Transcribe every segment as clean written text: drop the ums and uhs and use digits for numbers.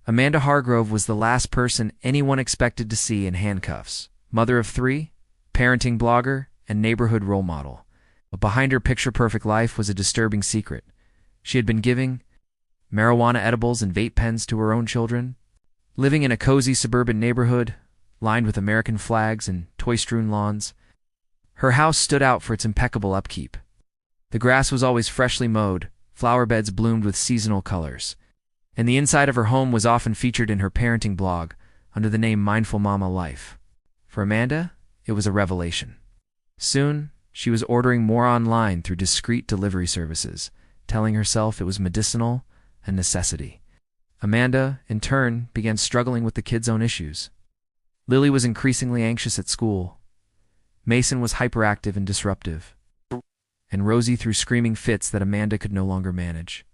Amanda Hargrove was the last person anyone expected to see in handcuffs. Mother of 3, parenting blogger, and neighborhood role model. But behind her picture-perfect life was a disturbing secret. She had been giving marijuana edibles and vape pens to her own children, living in a cozy suburban neighborhood, lined with American flags and toy-strewn lawns. Her house stood out for its impeccable upkeep. The grass was always freshly mowed, flower beds bloomed with seasonal colors, and the inside of her home was often featured in her parenting blog under the name Mindful Mama Life. For Amanda, it was a revelation. Soon, she was ordering more online through discreet delivery services, telling herself it was medicinal and necessity. Amanda, in turn, began struggling with the kids' own issues. Lily was increasingly anxious at school. Mason was hyperactive and disruptive, and Rosie threw screaming fits that Amanda could no longer manage.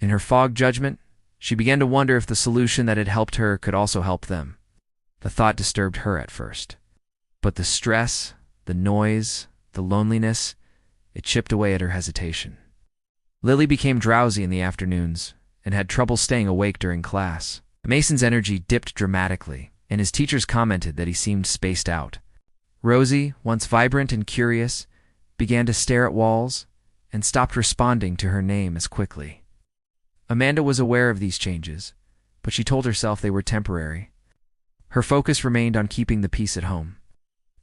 In her fogged judgment, she began to wonder if the solution that had helped her could also help them. The thought disturbed her at first. But the stress, the noise, the loneliness, it chipped away at her hesitation. Lily became drowsy in the afternoons and had trouble staying awake during class. Mason's energy dipped dramatically, and his teachers commented that he seemed spaced out. Rosie, once vibrant and curious, began to stare at walls and stopped responding to her name as quickly. Amanda was aware of these changes, but she told herself they were temporary. Her focus remained on keeping the peace at home.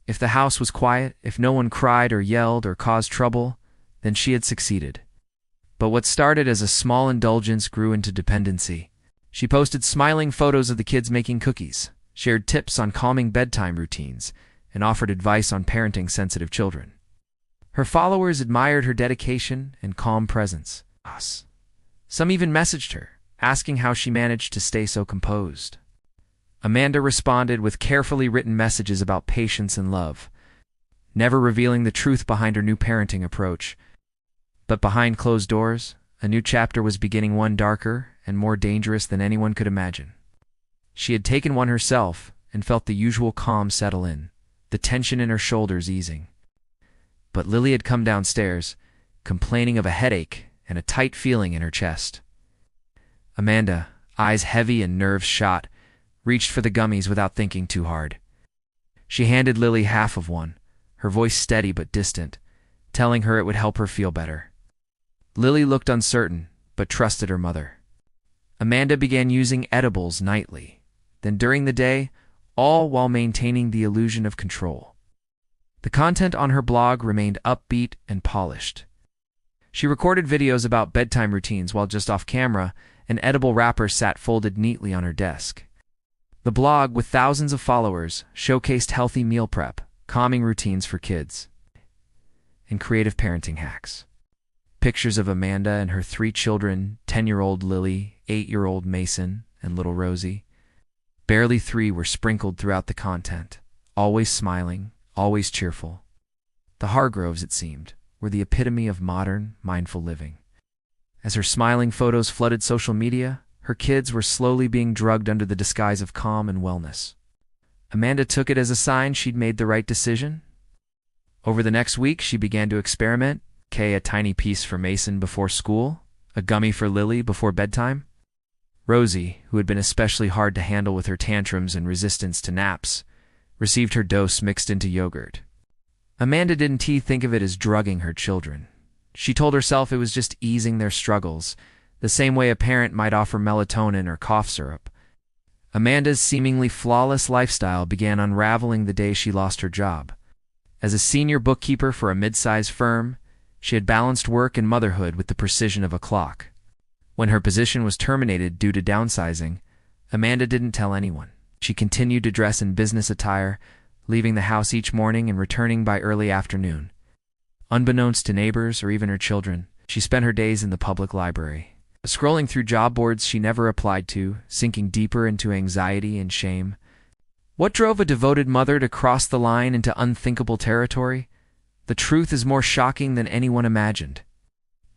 If the house was quiet, if no one cried or yelled or caused trouble, then she had succeeded. But what started as a small indulgence grew into dependency. She posted smiling photos of the kids making cookies, shared tips on calming bedtime routines, and offered advice on parenting sensitive children. Her followers admired her dedication and calm presence. Some even messaged her, asking how she managed to stay so composed. Amanda responded with carefully written messages about patience and love, never revealing the truth behind her new parenting approach. But behind closed doors, a new chapter was beginning, one darker and more dangerous than anyone could imagine. She had taken one herself and felt the usual calm settle in, the tension in her shoulders easing. But Lily had come downstairs, complaining of a headache and a tight feeling in her chest. Amanda, eyes heavy and nerves shot, reached for the gummies without thinking too hard. She handed Lily half of one, her voice steady but distant, telling her it would help her feel better. Lily looked uncertain, but trusted her mother. Amanda began using edibles nightly, then during the day, all while maintaining the illusion of control. The content on her blog remained upbeat and polished. She recorded videos about bedtime routines while just off camera, an edible wrapper sat folded neatly on her desk. The blog, with thousands of followers, showcased healthy meal prep, calming routines for kids, and creative parenting hacks. Pictures of Amanda and her 3 children, 10-year-old Lily, 8-year-old Mason, and little Rosie. Barely 3 were sprinkled throughout the content, always smiling, always cheerful. The Hargroves, it seemed, were the epitome of modern, mindful living. As her smiling photos flooded social media, her kids were slowly being drugged under the disguise of calm and wellness. Amanda took it as a sign she'd made the right decision. Over the next week, she began to experiment, a tiny piece for Mason before school, a gummy for Lily before bedtime. Rosie, who had been especially hard to handle with her tantrums and resistance to naps, received her dose mixed into yogurt. Amanda didn't think of it as drugging her children. She told herself it was just easing their struggles, the same way a parent might offer melatonin or cough syrup. Amanda's seemingly flawless lifestyle began unraveling the day she lost her job. As a senior bookkeeper for a mid-sized firm, she had balanced work and motherhood with the precision of a clock. When her position was terminated due to downsizing, Amanda didn't tell anyone. She continued to dress in business attire, leaving the house each morning and returning by early afternoon. Unbeknownst to neighbors or even her children, she spent her days in the public library, scrolling through job boards she never applied to, sinking deeper into anxiety and shame. What drove a devoted mother to cross the line into unthinkable territory? The truth is more shocking than anyone imagined.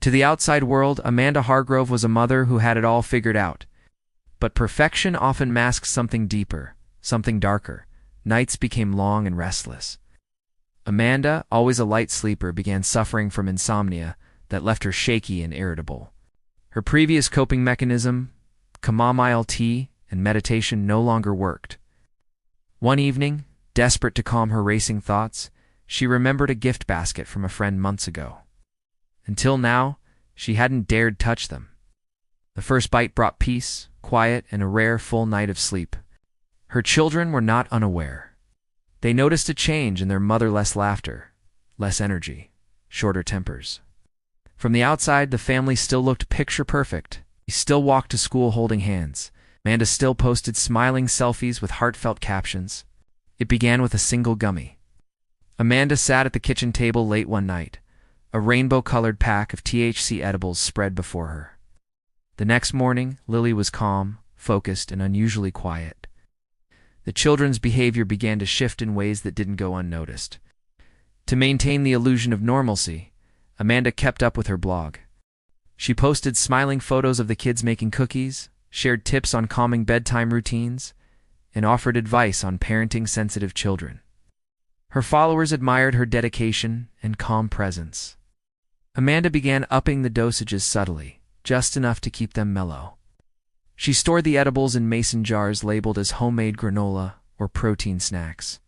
To the outside world, Amanda Hargrove was a mother who had it all figured out. But perfection often masks something deeper, something darker. Nights became long and restless. Amanda, always a light sleeper, began suffering from insomnia that left her shaky and irritable. Her previous coping mechanism, chamomile tea, and meditation no longer worked. One evening, desperate to calm her racing thoughts, she remembered a gift basket from a friend months ago. Until now, she hadn't dared touch them. The first bite brought peace, quiet, and a rare full night of sleep. Her children were not unaware. They noticed a change in their mother: less laughter, less energy, shorter tempers. From the outside, the family still looked picture perfect. They still walked to school holding hands. Amanda still posted smiling selfies with heartfelt captions. It began with a single gummy. Amanda sat at the kitchen table late one night, a rainbow-colored pack of THC edibles spread before her. The next morning, Lily was calm, focused, and unusually quiet. The children's behavior began to shift in ways that didn't go unnoticed. To maintain the illusion of normalcy, Amanda kept up with her blog. She posted smiling photos of the kids making cookies, shared tips on calming bedtime routines, and offered advice on parenting sensitive children. Her followers admired her dedication and calm presence. Amanda began upping the dosages subtly, just enough to keep them mellow. She stored the edibles in mason jars labeled as homemade granola or protein snacks.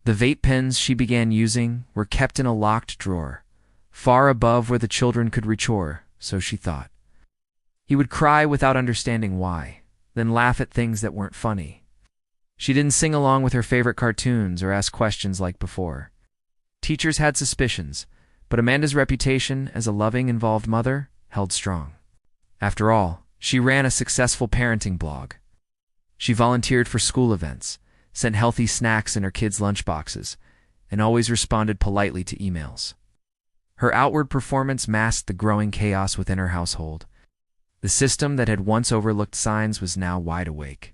The vape pens she began using were kept in a locked drawer, far above where the children could reach her, so she thought. He would cry without understanding why, then laugh at things that weren't funny. She didn't sing along with her favorite cartoons or ask questions like before. Teachers had suspicions, but Amanda's reputation as a loving, involved mother held strong. After all, she ran a successful parenting blog. She volunteered for school events, sent healthy snacks in her kids' lunchboxes, and always responded politely to emails. Her outward performance masked the growing chaos within her household. The system that had once overlooked signs was now wide awake.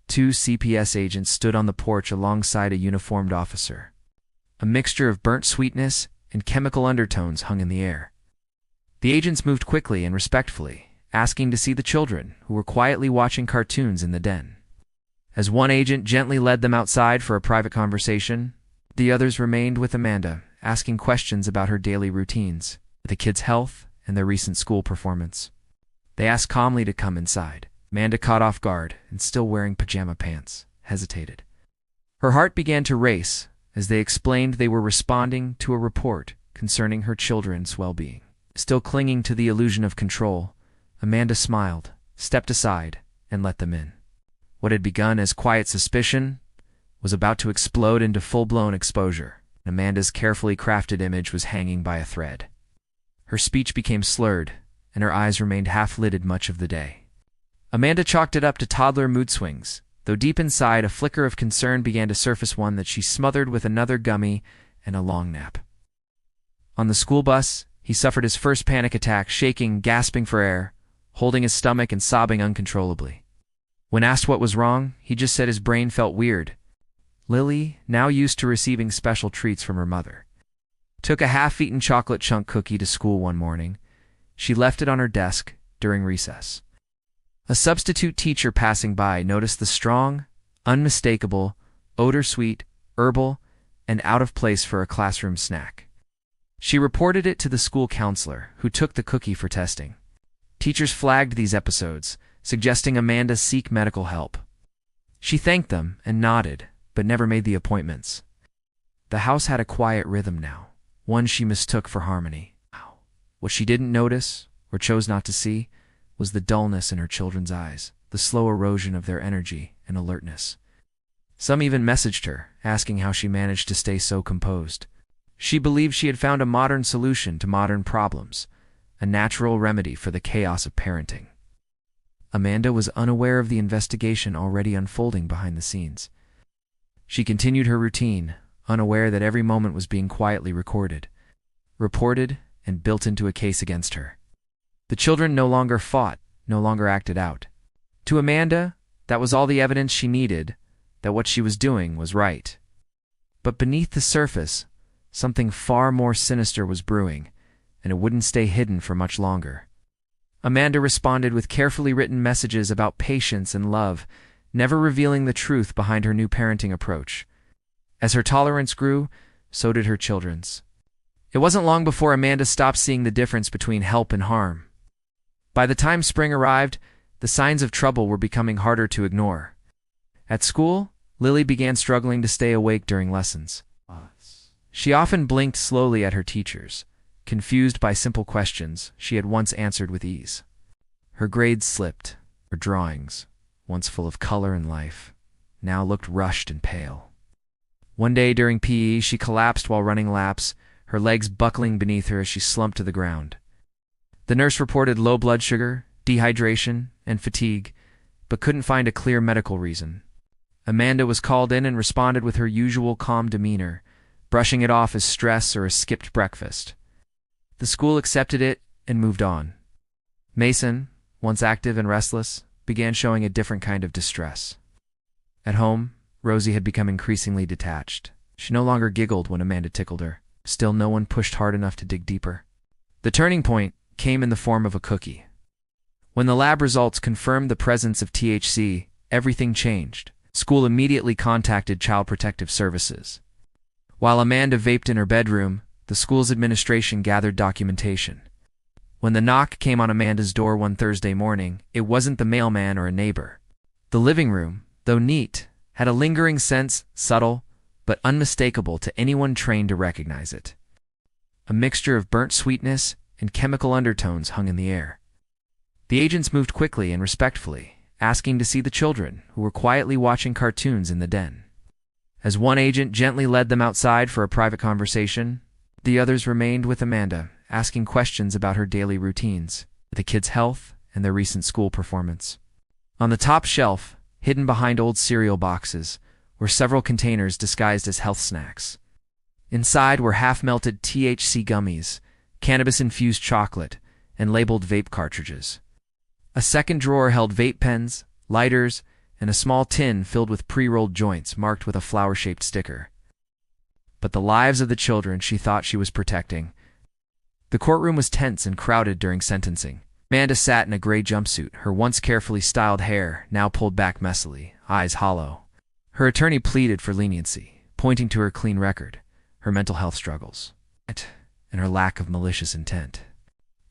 2 CPS agents stood on the porch alongside a uniformed officer. A mixture of burnt sweetness and chemical undertones hung in the air. The agents moved quickly and respectfully, asking to see the children, who were quietly watching cartoons in the den. As one agent gently led them outside for a private conversation, the others remained with Amanda, asking questions about her daily routines, the kids' health, and their recent school performance. They asked calmly to come inside. Amanda, caught off guard and still wearing pajama pants, hesitated. Her heart began to race as they explained they were responding to a report concerning her children's well-being. Still clinging to the illusion of control, Amanda smiled, stepped aside, and let them in. What had begun as quiet suspicion was about to explode into full-blown exposure. Amanda's carefully crafted image was hanging by a thread. Her speech became slurred, and her eyes remained half-lidded much of the day. Amanda chalked it up to toddler mood swings, though deep inside a flicker of concern began to surface, one that she smothered with another gummy and a long nap. On the school bus, he suffered his first panic attack, shaking, gasping for air, holding his stomach and sobbing uncontrollably. When asked what was wrong, he just said his brain felt weird. Lily, now used to receiving special treats from her mother, took a half-eaten chocolate chunk cookie to school one morning. She left it on her desk during recess. A substitute teacher passing by noticed the strong, unmistakable, odor-sweet, herbal, and out of place for a classroom snack. She reported it to the school counselor, who took the cookie for testing. Teachers flagged these episodes, suggesting Amanda seek medical help. She thanked them and nodded, but never made the appointments. The house had a quiet rhythm now, one she mistook for harmony. What she didn't notice, or chose not to see, was the dullness in her children's eyes, the slow erosion of their energy and alertness. Some even messaged her, asking how she managed to stay so composed. She believed she had found a modern solution to modern problems, a natural remedy for the chaos of parenting. Amanda was unaware of the investigation already unfolding behind the scenes. She continued her routine, unaware that every moment was being quietly recorded, reported, and built into a case against her. The children no longer fought, no longer acted out. To Amanda, that was all the evidence she needed, that what she was doing was right. But beneath the surface, something far more sinister was brewing, and it wouldn't stay hidden for much longer. Amanda responded with carefully written messages about patience and love, never revealing the truth behind her new parenting approach. As her tolerance grew, so did her children's. It wasn't long before Amanda stopped seeing the difference between help and harm. By the time spring arrived, The signs of trouble were becoming harder to ignore. At school, Lily began struggling to stay awake during lessons. She often blinked slowly at her teachers, confused by simple questions she had once answered with ease. Her grades slipped. Her drawings, once full of color and life, now looked rushed and pale. One day during PE, she collapsed while running laps, her legs buckling beneath her as she slumped to the ground. The nurse reported low blood sugar, dehydration, and fatigue, but couldn't find a clear medical reason. Amanda was called in and responded with her usual calm demeanor, brushing it off as stress or a skipped breakfast. The school accepted it and moved on. Mason, once active and restless, began showing a different kind of distress. At home, Rosie had become increasingly detached. She no longer giggled when Amanda tickled her. Still, no one pushed hard enough to dig deeper. The turning point came in the form of a cookie. When the lab results confirmed the presence of THC, everything changed. School immediately contacted Child Protective Services. While Amanda vaped in her bedroom, the school's administration gathered documentation. When the knock came on Amanda's door one Thursday morning, it wasn't the mailman or a neighbor. The living room, though neat, had a lingering sense, subtle, but unmistakable to anyone trained to recognize it. A mixture of burnt sweetness and chemical undertones hung in the air. The agents moved quickly and respectfully, asking to see the children, who were quietly watching cartoons in the den. As one agent gently led them outside for a private conversation, the others remained with Amanda, asking questions about her daily routines, the kids' health, and their recent school performance. On the top shelf, hidden behind old cereal boxes, were several containers disguised as health snacks. Inside were half-melted THC gummies, cannabis-infused chocolate, and labeled vape cartridges. A second drawer held vape pens, lighters, and a small tin filled with pre-rolled joints marked with a flower-shaped sticker. But the lives of the children she thought she was protecting. The courtroom was tense and crowded during sentencing. Amanda sat in a gray jumpsuit, her once carefully styled hair now pulled back messily, eyes hollow. Her attorney pleaded for leniency, pointing to her clean record, her mental health struggles, and her lack of malicious intent.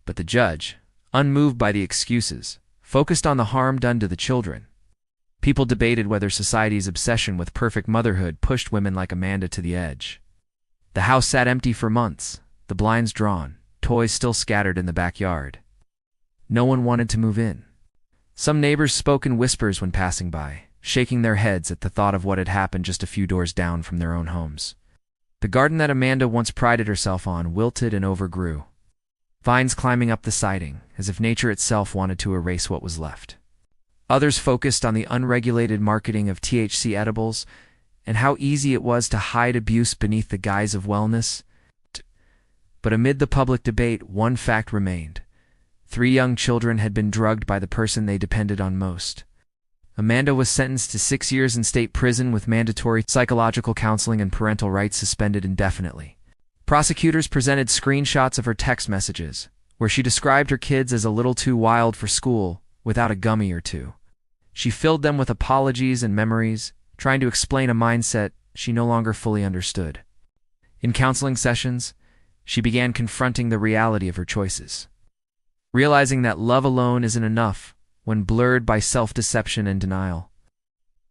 But the judge, unmoved by the excuses, focused on the harm done to the children. People debated whether society's obsession with perfect motherhood pushed women like Amanda to the edge. The house sat empty for months, the blinds drawn, toys still scattered in the backyard. No one wanted to move in. Some neighbors spoke in whispers when passing by, shaking their heads at the thought of what had happened just a few doors down from their own homes. The garden that Amanda once prided herself on wilted and overgrew, vines climbing up the siding, as if nature itself wanted to erase what was left. Others focused on the unregulated marketing of THC edibles and how easy it was to hide abuse beneath the guise of wellness. But amid the public debate, one fact remained. 3 young children had been drugged by the person they depended on most. Amanda was sentenced to 6 years in state prison with mandatory psychological counseling and parental rights suspended indefinitely. Prosecutors presented screenshots of her text messages, where she described her kids as a little too wild for school, without a gummy or two. She filled them with apologies and memories, trying to explain a mindset she no longer fully understood. In counseling sessions, she began confronting the reality of her choices, realizing that love alone isn't enough when blurred by self-deception and denial.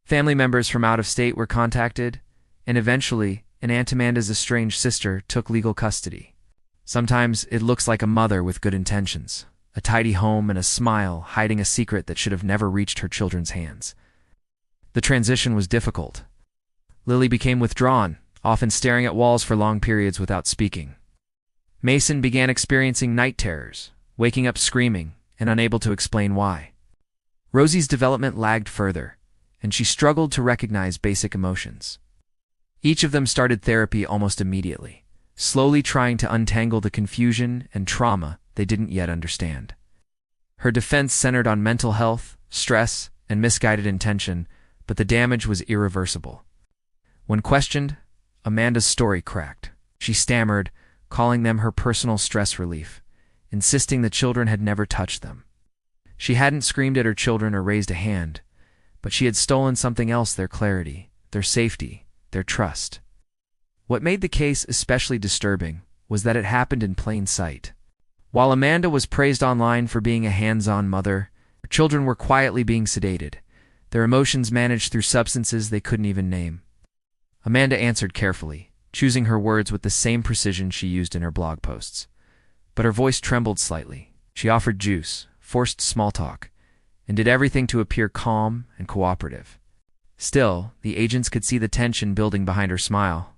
Family members from out of state were contacted, and eventually, an Aunt Amanda's estranged sister took legal custody. Sometimes it looks like a mother with good intentions, a tidy home and a smile hiding a secret that should have never reached her children's hands. The transition was difficult. Lily became withdrawn, often staring at walls for long periods without speaking. Mason began experiencing night terrors, waking up screaming and unable to explain why. Rosie's development lagged further, and she struggled to recognize basic emotions. Each of them started therapy almost immediately, slowly trying to untangle the confusion and trauma they didn't yet understand. Her defense centered on mental health, stress, and misguided intention, but the damage was irreversible. When questioned, Amanda's story cracked. She stammered, calling them her personal stress relief, insisting the children had never touched them. She hadn't screamed at her children or raised a hand, but she had stolen something else: their clarity, their safety, their trust. What made the case especially disturbing was that it happened in plain sight. While Amanda was praised online for being a hands-on mother, Her children were quietly being sedated, their emotions managed through substances they couldn't even name. Amanda answered carefully, choosing her words with the same precision she used in her blog posts. But her voice trembled slightly. She offered juice, forced small talk, and did everything to appear calm and cooperative. Still, the agents could see the tension building behind her smile.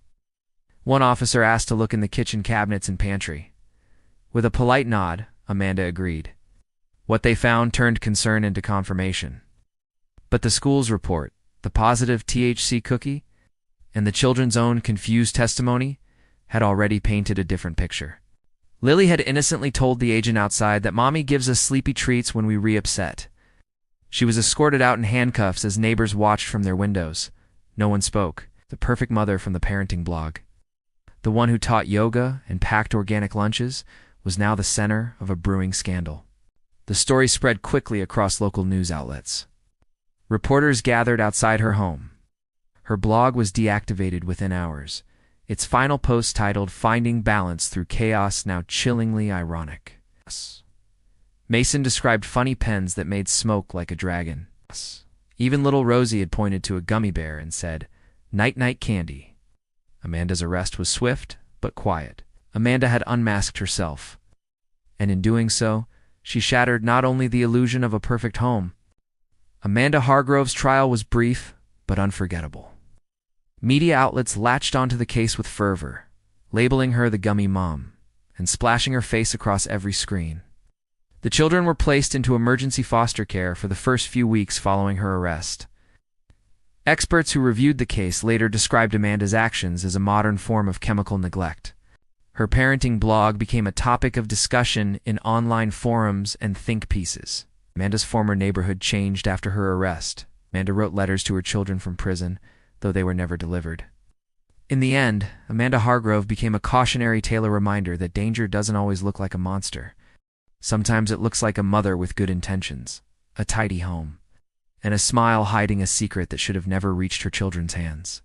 One officer asked to look in the kitchen cabinets and pantry. With a polite nod, Amanda agreed. What they found turned concern into confirmation. But the school's report, the positive THC cookie, and the children's own confused testimony had already painted a different picture. Lily had innocently told the agent outside that Mommy gives us sleepy treats when we re-upset. She was escorted out in handcuffs as neighbors watched from their windows. No one spoke. The perfect mother from the parenting blog. The one who taught yoga and packed organic lunches was now the center of a brewing scandal. The story spread quickly across local news outlets. Reporters gathered outside her home. Her blog was deactivated within hours, its final post titled "Finding Balance Through Chaos" now chillingly ironic. Mason described funny pens that made smoke like a dragon. Even little Rosie had pointed to a gummy bear and said, "Night-night candy." Amanda's arrest was swift, but quiet. Amanda had unmasked herself. And in doing so, she shattered not only the illusion of a perfect home. Amanda Hargrove's trial was brief, but unforgettable. Media outlets latched onto the case with fervor, labeling her the gummy mom, and splashing her face across every screen. The children were placed into emergency foster care for the first few weeks following her arrest. Experts who reviewed the case later described Amanda's actions as a modern form of chemical neglect. Her parenting blog became a topic of discussion in online forums and think pieces. Amanda's former neighborhood changed after her arrest. Amanda wrote letters to her children from prison, though they were never delivered. In the end, Amanda Hargrove became a cautionary tale, a reminder that danger doesn't always look like a monster. Sometimes it looks like a mother with good intentions, a tidy home, and a smile hiding a secret that should have never reached her children's hands.